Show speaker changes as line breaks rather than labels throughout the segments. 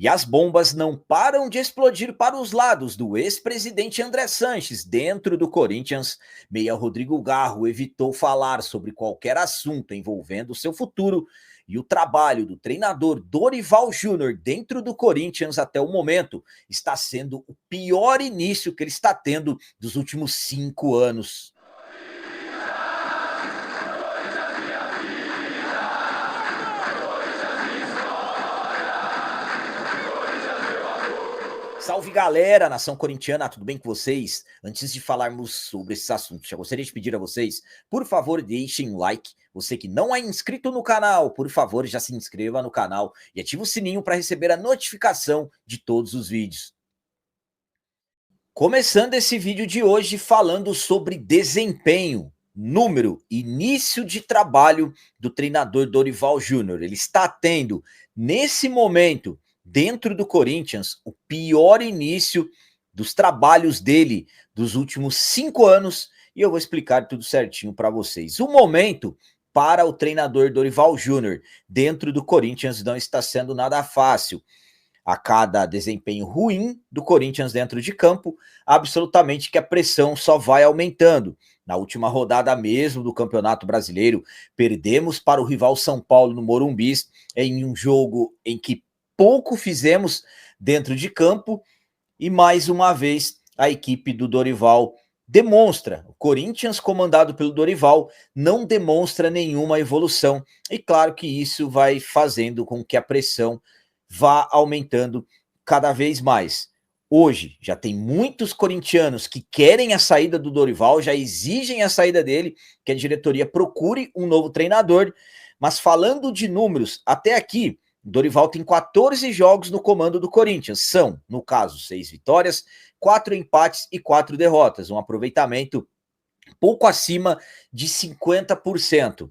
E as bombas não param de explodir para os lados do ex-presidente André Sanches. Dentro do Corinthians, meia Rodrigo Garro evitou falar sobre qualquer assunto envolvendo seu futuro e o trabalho do treinador Dorival Júnior dentro do Corinthians até o momento está sendo o pior início que ele está tendo dos últimos 5 anos. Salve galera, nação corintiana, tudo bem com vocês? Antes de falarmos sobre esses assuntos, já gostaria de pedir a vocês, por favor, deixem um like. Você que não é inscrito no canal, por favor, já se inscreva no canal e ative o sininho para receber a notificação de todos os vídeos. Começando esse vídeo de hoje falando sobre desempenho, número, início de trabalho do treinador Dorival Júnior. Ele está tendo, nesse momento, dentro do Corinthians, o pior início dos trabalhos dele dos últimos 5 anos, e eu vou explicar tudo certinho para vocês. O momento para o treinador Dorival Júnior dentro do Corinthians não está sendo nada fácil. A cada desempenho ruim do Corinthians dentro de campo, absolutamente que a pressão só vai aumentando. Na última rodada mesmo do Campeonato Brasileiro, perdemos para o rival São Paulo no Morumbi, em um jogo em que pouco fizemos dentro de campo, e mais uma vez a equipe do Dorival demonstra, o Corinthians comandado pelo Dorival não demonstra nenhuma evolução, e claro que isso vai fazendo com que a pressão vá aumentando cada vez mais. Hoje já tem muitos corintianos que querem a saída do Dorival, já exigem a saída dele, que a diretoria procure um novo treinador, mas falando de números, até aqui, Dorival tem 14 jogos no comando do Corinthians, são, no caso, 6 vitórias, 4 empates e 4 derrotas, um aproveitamento pouco acima de 50%.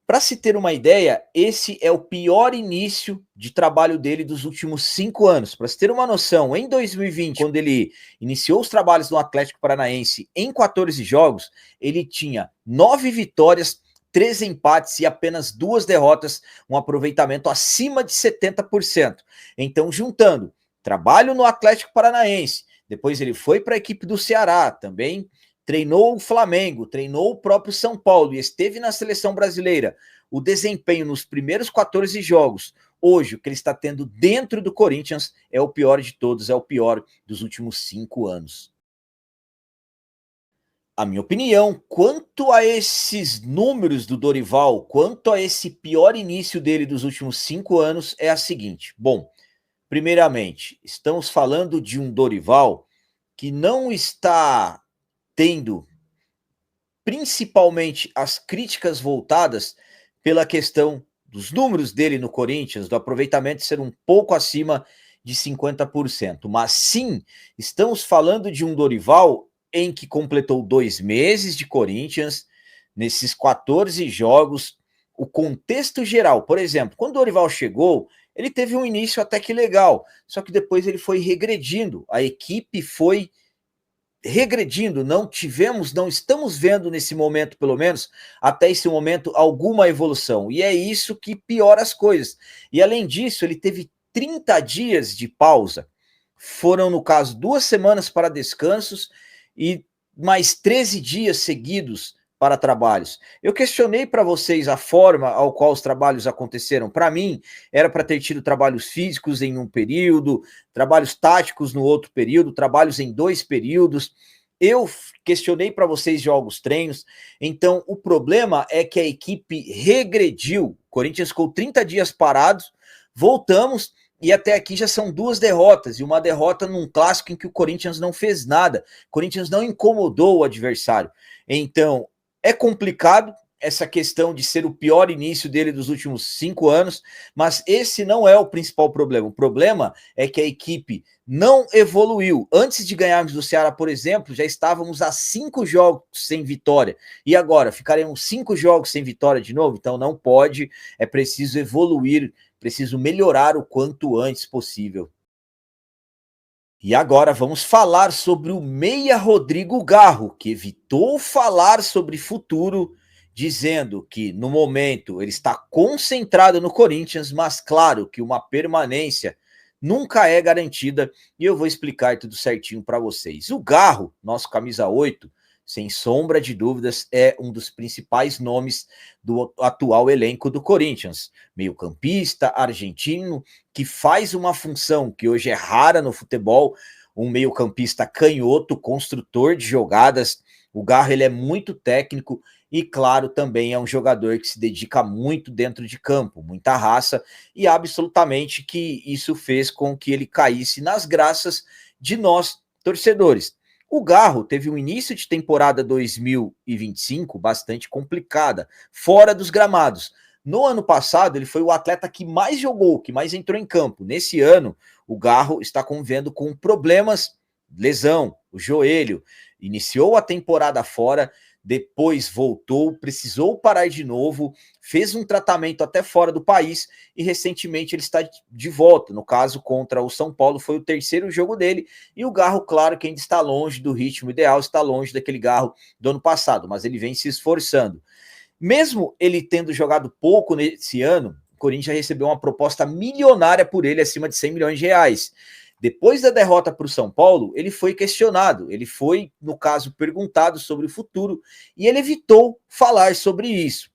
Para se ter uma ideia, esse é o pior início de trabalho dele dos últimos 5 anos. Para se ter uma noção, em 2020, quando ele iniciou os trabalhos no Atlético Paranaense em 14 jogos, ele tinha 9 vitórias, 3 empates e apenas 2 derrotas, um aproveitamento acima de 70%. Então, juntando trabalho no Atlético Paranaense, depois ele foi para a equipe do Ceará, também treinou o Flamengo, treinou o próprio São Paulo e esteve na seleção brasileira. O desempenho nos primeiros 14 jogos, hoje, o que ele está tendo dentro do Corinthians é o pior de todos, é o pior dos últimos 5 anos. A minha opinião, quanto a esses números do Dorival, quanto a esse pior início dele dos últimos 5 anos, é a seguinte. Bom, primeiramente, estamos falando de um Dorival que não está tendo principalmente as críticas voltadas pela questão dos números dele no Corinthians, do aproveitamento ser um pouco acima de 50%. Mas sim, estamos falando de um Dorival em que completou 2 meses de Corinthians, nesses 14 jogos, o contexto geral, por exemplo, quando o Dorival chegou, ele teve um início até que legal, só que depois ele foi regredindo, a equipe foi regredindo, não estamos vendo nesse momento, pelo menos, até esse momento, alguma evolução, e é isso que piora as coisas, e além disso, ele teve 30 dias de pausa, foram, no caso, 2 semanas para descansos, e mais 13 dias seguidos para trabalhos. Eu questionei para vocês a forma ao qual os trabalhos aconteceram. Para mim, era para ter tido trabalhos físicos em um período, trabalhos táticos no outro período, trabalhos em 2 períodos. Eu questionei para vocês jogos, treinos. Então, o problema é que a equipe regrediu. O Corinthians ficou 30 dias parados, voltamos, e até aqui já são 2 derrotas, e uma derrota num clássico em que o Corinthians não fez nada, o Corinthians não incomodou o adversário. Então, é complicado essa questão de ser o pior início dele dos últimos 5 anos, mas esse não é o principal problema. O problema é que a equipe não evoluiu. Antes de ganharmos do Ceará, por exemplo, já estávamos a 5 jogos sem vitória, e agora ficaremos 5 jogos sem vitória de novo? Então não pode, é preciso evoluir, preciso melhorar o quanto antes possível. E agora vamos falar sobre o meia Rodrigo Garro, que evitou falar sobre futuro, dizendo que no momento ele está concentrado no Corinthians, mas claro que uma permanência nunca é garantida, e eu vou explicar tudo certinho para vocês. O Garro, nosso camisa 8, sem sombra de dúvidas, é um dos principais nomes do atual elenco do Corinthians. Meio-campista argentino, que faz uma função que hoje é rara no futebol, um meio-campista canhoto, construtor de jogadas. O Garro, ele é muito técnico e, claro, também é um jogador que se dedica muito dentro de campo, muita raça, e absolutamente que isso fez com que ele caísse nas graças de nós, torcedores. O Garro teve um início de temporada 2025 bastante complicada, fora dos gramados. No ano passado, ele foi o atleta que mais jogou, que mais entrou em campo. Nesse ano, o Garro está convivendo com problemas, lesão, o joelho. Iniciou a temporada fora, depois voltou, precisou parar de novo, fez um tratamento até fora do país e recentemente ele está de volta. No caso, contra o São Paulo, foi o terceiro jogo dele e o Garro, claro, que ainda está longe do ritmo ideal, está longe daquele Garro do ano passado, mas ele vem se esforçando. Mesmo ele tendo jogado pouco nesse ano, o Corinthians recebeu uma proposta milionária por ele, acima de 100 milhões de reais. Depois da derrota para o São Paulo, ele foi questionado, ele foi, no caso, perguntado sobre o futuro e ele evitou falar sobre isso.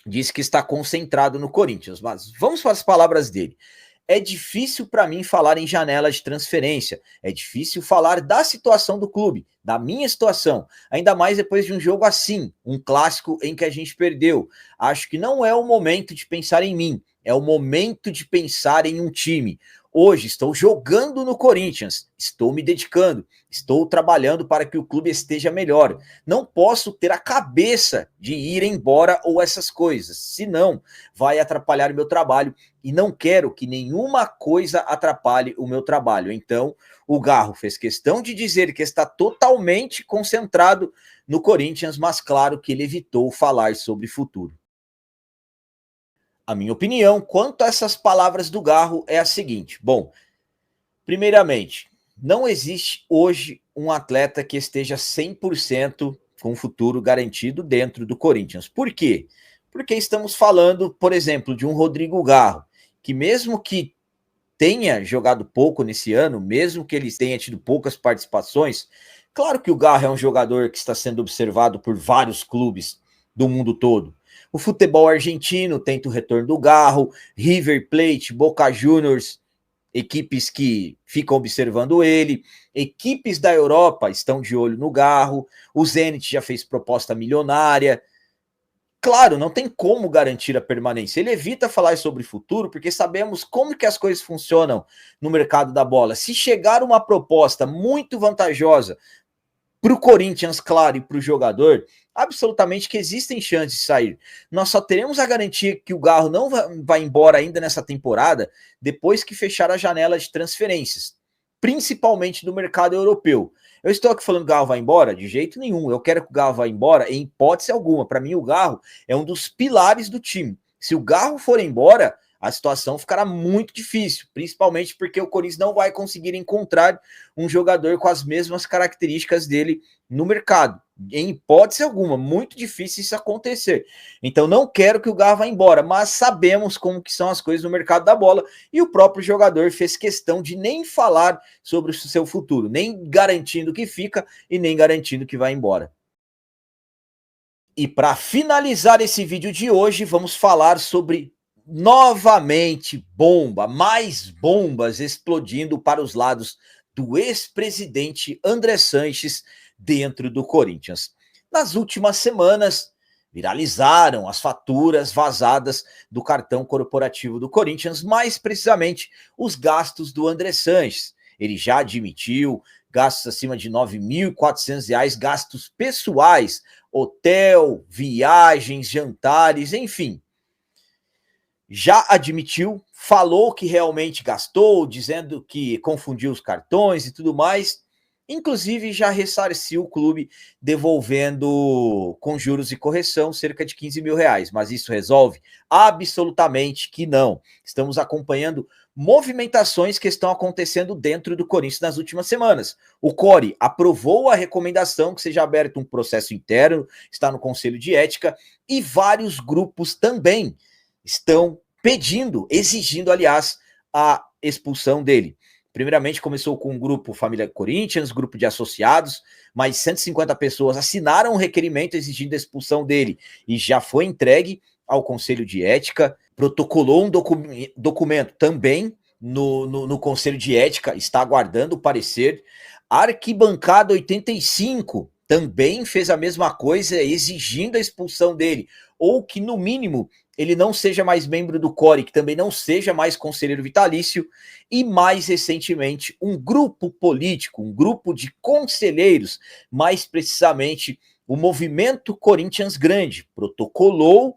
Disse que está concentrado no Corinthians, mas vamos para as palavras dele. É difícil para mim falar em janela de transferência, é difícil falar da situação do clube, da minha situação, ainda mais depois de um jogo assim, um clássico em que a gente perdeu. Acho que não é o momento de pensar em mim, é o momento de pensar em um time. Hoje estou jogando no Corinthians, estou me dedicando, estou trabalhando para que o clube esteja melhor. Não posso ter a cabeça de ir embora ou essas coisas, senão vai atrapalhar o meu trabalho e não quero que nenhuma coisa atrapalhe o meu trabalho. Então, o Garro fez questão de dizer que está totalmente concentrado no Corinthians, mas claro que ele evitou falar sobre futuro. A minha opinião quanto a essas palavras do Garro é a seguinte: bom, primeiramente, não existe hoje um atleta que esteja 100% com o futuro garantido dentro do Corinthians. Por quê? Porque estamos falando, por exemplo, de um Rodrigo Garro, que mesmo que tenha jogado pouco nesse ano, mesmo que ele tenha tido poucas participações, claro que o Garro é um jogador que está sendo observado por vários clubes do mundo todo. O futebol argentino tenta o retorno do Garro, River Plate, Boca Juniors, equipes que ficam observando ele, equipes da Europa estão de olho no Garro, o Zenit já fez proposta milionária. Claro, não tem como garantir a permanência. Ele evita falar sobre o futuro porque sabemos como que as coisas funcionam no mercado da bola. Se chegar uma proposta muito vantajosa para o Corinthians, claro, e para o jogador, absolutamente que existem chances de sair. Nós só teremos a garantia que o Garro não vai embora ainda nessa temporada depois que fechar a janela de transferências, principalmente do mercado europeu. Eu estou aqui falando que o Garro vai embora? De jeito nenhum. Eu quero que o Garro vá embora em hipótese alguma. Para mim, o Garro é um dos pilares do time. Se o Garro for embora, a situação ficará muito difícil, principalmente porque o Corinthians não vai conseguir encontrar um jogador com as mesmas características dele no mercado. Em hipótese alguma, muito difícil isso acontecer. Então não quero que o Garro vá embora, mas sabemos como que são as coisas no mercado da bola e o próprio jogador fez questão de nem falar sobre o seu futuro, nem garantindo que fica e nem garantindo que vai embora. E para finalizar esse vídeo de hoje, vamos falar sobre novamente bomba, mais bombas explodindo para os lados do ex-presidente André Sanches dentro do Corinthians. Nas últimas semanas, viralizaram as faturas vazadas do cartão corporativo do Corinthians, mais precisamente os gastos do André Sanches. Ele já admitiu gastos acima de R$ 9.400, gastos pessoais, hotel, viagens, jantares, enfim. Já admitiu, falou que realmente gastou, dizendo que confundiu os cartões e tudo mais. Inclusive, já ressarciu o clube, devolvendo com juros e correção cerca de R$ 15.000. Mas isso resolve? Absolutamente que não. Estamos acompanhando movimentações que estão acontecendo dentro do Corinthians nas últimas semanas. O CORE aprovou a recomendação que seja aberto um processo interno, está no Conselho de Ética, e vários grupos também estão pedindo, exigindo, aliás, a expulsão dele. Primeiramente começou com um grupo Família Corinthians, grupo de associados, mais 150 pessoas assinaram um requerimento exigindo a expulsão dele e já foi entregue ao Conselho de Ética, protocolou um documento também no Conselho de Ética, está aguardando o parecer. A Arquibancada 85 também fez a mesma coisa, exigindo a expulsão dele, ou que no mínimo ele não seja mais membro do CORE, que também não seja mais conselheiro vitalício, e mais recentemente um grupo político, um grupo de conselheiros, mais precisamente o Movimento Corinthians Grande, protocolou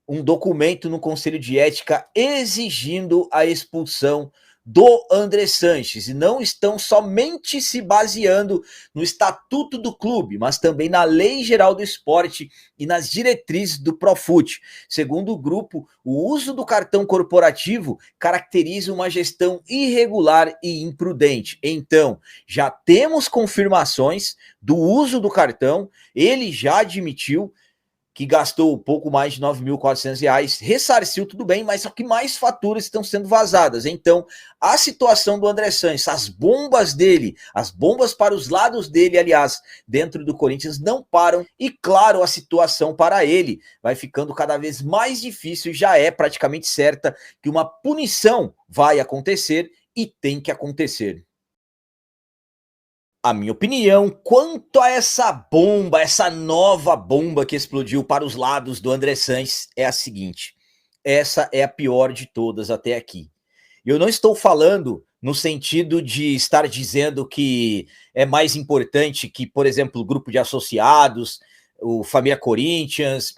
um documento no Conselho de Ética exigindo a expulsão do André Sanches, e não estão somente se baseando no estatuto do clube, mas também na Lei Geral do Esporte e nas diretrizes do Profut. Segundo o grupo, o uso do cartão corporativo caracteriza uma gestão irregular e imprudente. Então, já temos confirmações do uso do cartão, ele já admitiu que gastou pouco mais de R$ 9.400, ressarciu, tudo bem, mas só que mais faturas estão sendo vazadas. Então, a situação do André Sanches, as bombas dele, as bombas para os lados dele, aliás, dentro do Corinthians, não param. E, claro, a situação para ele vai ficando cada vez mais difícil. Já é praticamente certa que uma punição vai acontecer e tem que acontecer. A minha opinião quanto a essa bomba, essa nova bomba que explodiu para os lados do André Sanches é a seguinte: essa é a pior de todas até aqui. Eu não estou falando no sentido de estar dizendo que é mais importante que, por exemplo, o grupo de associados, o Família Corinthians,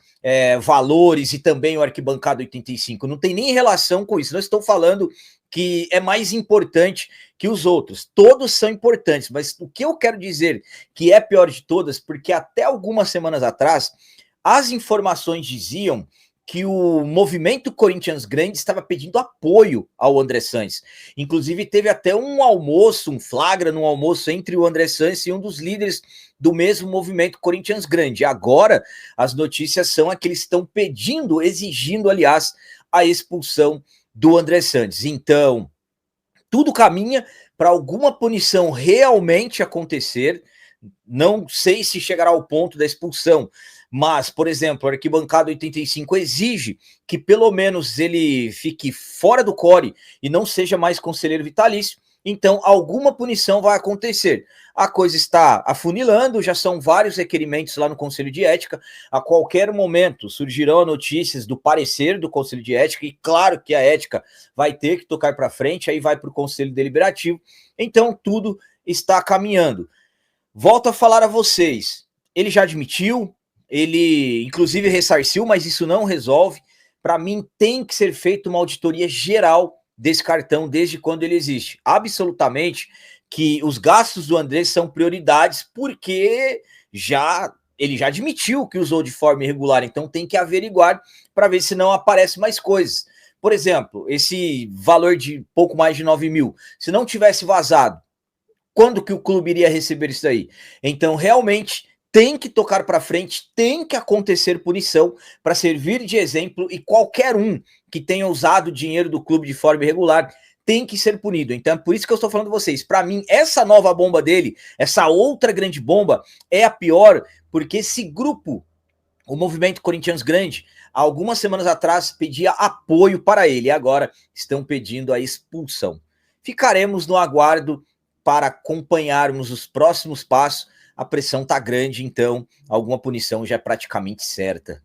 Valores e também o Arquibancada 85. Não tem nem relação com isso. Não estou falando que é mais importante que os outros. Todos são importantes, mas o que eu quero dizer que é pior de todas, porque até algumas semanas atrás, as informações diziam que o Movimento Corinthians Grande estava pedindo apoio ao André Sanches. Inclusive, teve até um almoço, um flagra num almoço entre o André Sanches e um dos líderes do mesmo Movimento Corinthians Grande. Agora, as notícias são que eles estão pedindo, exigindo, aliás, a expulsão do André Sanches. Então, tudo caminha para alguma punição realmente acontecer. Não sei se chegará ao ponto da expulsão, mas, por exemplo, a Arquibancada 85 exige que pelo menos ele fique fora do CORE e não seja mais conselheiro vitalício. Então, alguma punição vai acontecer. A coisa está afunilando, já são vários requerimentos lá no Conselho de Ética. A qualquer momento surgirão notícias do parecer do Conselho de Ética, e claro que a ética vai ter que tocar para frente, aí vai para o Conselho Deliberativo. Então, tudo está caminhando. Volto a falar a vocês, ele já admitiu, ele inclusive ressarciu, mas isso não resolve. Para mim, tem que ser feita uma auditoria geral desse cartão desde quando ele existe. Absolutamente que os gastos do André são prioridades, porque ele já admitiu que usou de forma irregular, então tem que averiguar para ver se não aparece mais coisas. Por exemplo, esse valor de pouco mais de 9 mil, se não tivesse vazado, quando que o clube iria receber isso aí? Então, realmente, tem que tocar para frente, tem que acontecer punição para servir de exemplo, e qualquer um que tenha usado o dinheiro do clube de forma irregular tem que ser punido. Então, é por isso que eu estou falando a vocês. Para mim, essa nova bomba dele, essa outra grande bomba, é a pior, porque esse grupo, o Movimento Corinthians Grande, algumas semanas atrás pedia apoio para ele, e agora estão pedindo a expulsão. Ficaremos no aguardo para acompanharmos os próximos passos. A pressão tá grande, então alguma punição já é praticamente certa.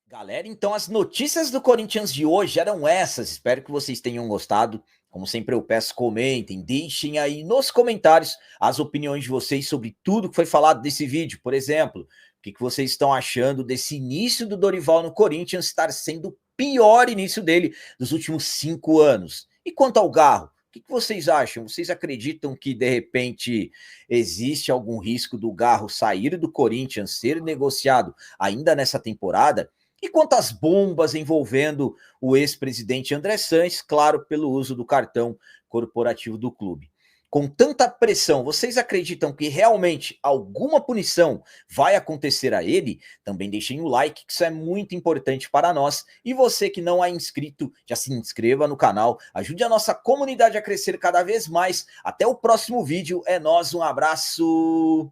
Galera, então as notícias do Corinthians de hoje eram essas. Espero que vocês tenham gostado. Como sempre eu peço, comentem, deixem aí nos comentários as opiniões de vocês sobre tudo que foi falado desse vídeo. Por exemplo, o que vocês estão achando desse início do Dorival no Corinthians estar sendo o pior início dele dos últimos 5 anos? E quanto ao Garro? O que vocês acham? Vocês acreditam que, de repente, existe algum risco do Garro sair do Corinthians, ser negociado ainda nessa temporada? E quanto às bombas envolvendo o ex-presidente André Sanches, claro, pelo uso do cartão corporativo do clube? com tanta pressão, vocês acreditam que realmente alguma punição vai acontecer a ele? Também deixem o like, que isso é muito importante para nós. E você que não é inscrito, já se inscreva no canal, ajude a nossa comunidade a crescer cada vez mais. Até o próximo vídeo, é nóis, um abraço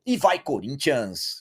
e vai Corinthians!